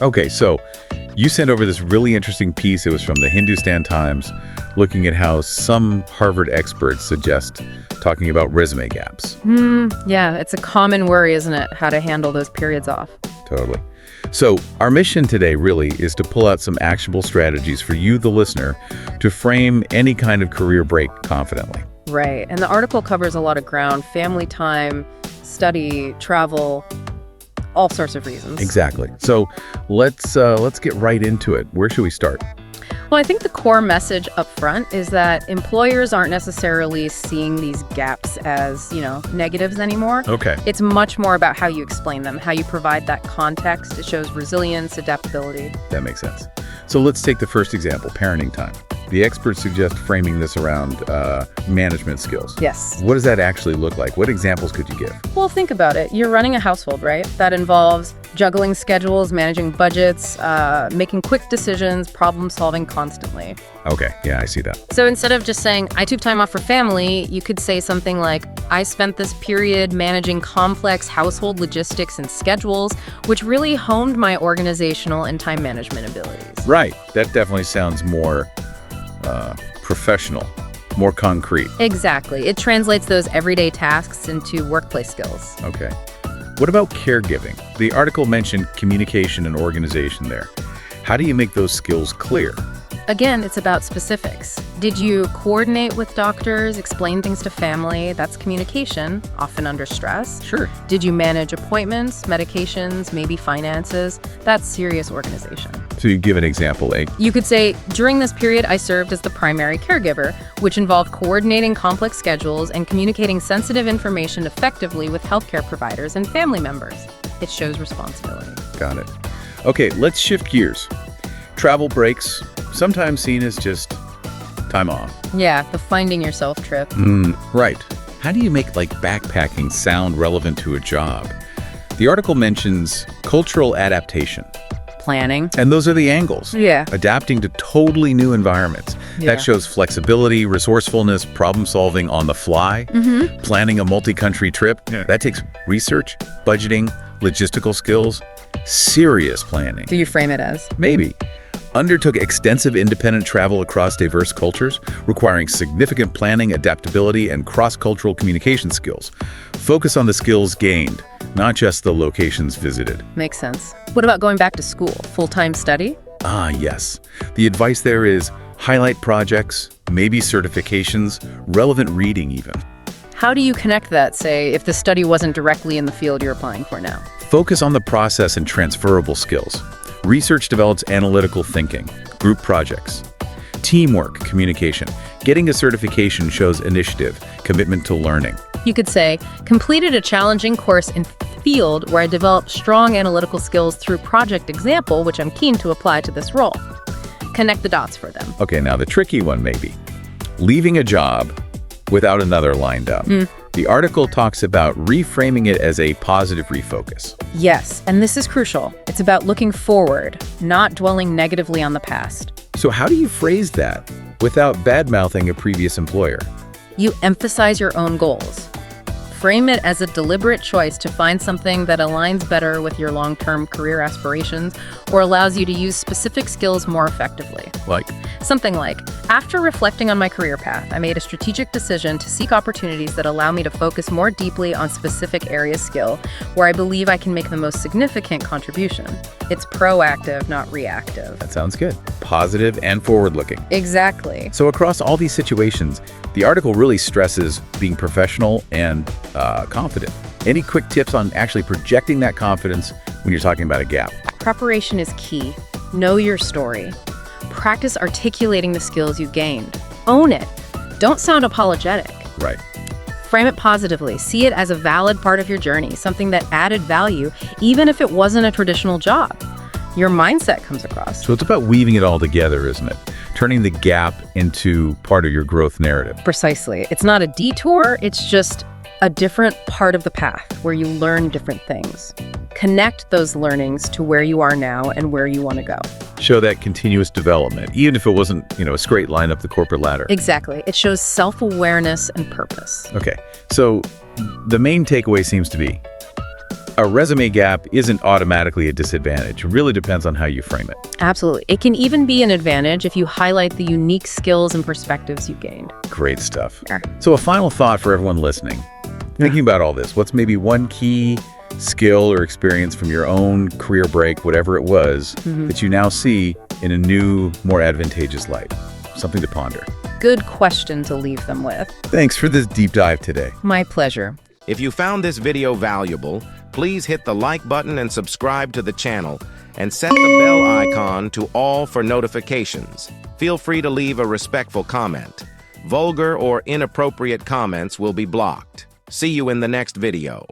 Okay, so you sent over this really interesting piece. It was from the Hindustan Times, looking at how some Harvard experts suggest talking about resume gaps. Yeah, it's a common worry, isn't it? How to handle those periods off. Totally. So our mission today really is to pull out some actionable strategies for you, the listener, to frame any kind of career break confidently. Right. And the article covers a lot of ground: family time, study, travel, all sorts of reasons. Exactly. So let's get right into it. Where should we start? Well, I think the core message up front is that employers aren't necessarily seeing these gaps as, negatives anymore. Okay. It's much more about how you explain them, how you provide that context. It shows resilience, adaptability. That makes sense. So let's take the first example, parenting time. The experts suggest framing this around management skills. Yes. What does that actually look like? What examples could you give? Well, think about it. You're running a household, right? That involves juggling schedules, managing budgets, making quick decisions, problem solving constantly. Okay, yeah, I see that. So instead of just saying, I took time off for family, you could say something like, I spent this period managing complex household logistics and schedules, which really honed my organizational and time management abilities. Right, that definitely sounds more professional, more concrete. Exactly. It translates those everyday tasks into workplace skills. Okay. What about caregiving? The article mentioned communication and organization there. How do you make those skills clear? Again, it's about specifics. Did you coordinate with doctors, explain things to family? That's communication, often under stress. Sure. Did you manage appointments, medications, maybe finances? That's serious organization. So you give an example, You could say, during this period, I served as the primary caregiver, which involved coordinating complex schedules and communicating sensitive information effectively with healthcare providers and family members. It shows responsibility. Got it. Okay, let's shift gears. Travel breaks, sometimes seen as just time off. Yeah, the finding yourself trip. Right. How do you make backpacking sound relevant to a job? The article mentions cultural adaptation. Planning. And those are the angles. Yeah. Adapting to totally new environments. Yeah. That shows flexibility, resourcefulness, problem solving on the fly. Planning a multi-country trip. Yeah. That takes research, budgeting, logistical skills, serious planning. Do you frame it as? Maybe. Undertook extensive independent travel across diverse cultures, requiring significant planning, adaptability, and cross-cultural communication skills. Focus on the skills gained, not just the locations visited. Makes sense. What about going back to school? Full-time study? Ah, yes. The advice there is highlight projects, maybe certifications, relevant reading even. How do you connect that, say, if the study wasn't directly in the field you're applying for now? Focus on the process and transferable skills. Research develops analytical thinking, group projects, teamwork, communication. Getting a certification shows initiative, commitment to learning. You could say, completed a challenging course in field where I developed strong analytical skills through project example, which I'm keen to apply to this role. Connect the dots for them. Okay, now the tricky one maybe. Leaving a job without another lined up. The article talks about reframing it as a positive refocus. Yes, and this is crucial. It's about looking forward, not dwelling negatively on the past. So how do you phrase that without bad-mouthing a previous employer? You emphasize your own goals. Frame it as a deliberate choice to find something that aligns better with your long-term career aspirations or allows you to use specific skills more effectively. Like? Something like, after reflecting on my career path, I made a strategic decision to seek opportunities that allow me to focus more deeply on specific areas skill where I believe I can make the most significant contribution. It's proactive, not reactive. That sounds good. Positive and forward-looking. Exactly. So across all these situations, the article really stresses being professional and confident. Any quick tips on actually projecting that confidence when you're talking about a gap? Preparation is key. Know your story. Practice articulating the skills you gained. Own it. Don't sound apologetic. Right. Frame it positively. See it as a valid part of your journey, something that added value, even if it wasn't a traditional job. Your mindset comes across. So it's about weaving it all together, isn't it? Turning the gap into part of your growth narrative. Precisely. It's not a detour, it's just a different part of the path where you learn different things. Connect those learnings to where you are now and where you want to go. Show that continuous development, even if it wasn't, a straight line up the corporate ladder. Exactly. It shows self-awareness and purpose. Okay, so the main takeaway seems to be A resume gap isn't automatically a disadvantage. It really depends on how you frame it. Absolutely. It can even be an advantage if you highlight the unique skills and perspectives you've gained. Great stuff. Sure. So a final thought for everyone listening. Thinking about all this, what's maybe one key skill or experience from your own career break, whatever it was, that you now see in a new, more advantageous light? Something to ponder. Good question to leave them with. Thanks for this deep dive today. My pleasure. If you found this video valuable, please hit the like button and subscribe to the channel, and set the bell icon to all for notifications. Feel free to leave a respectful comment. Vulgar or inappropriate comments will be blocked. See you in the next video.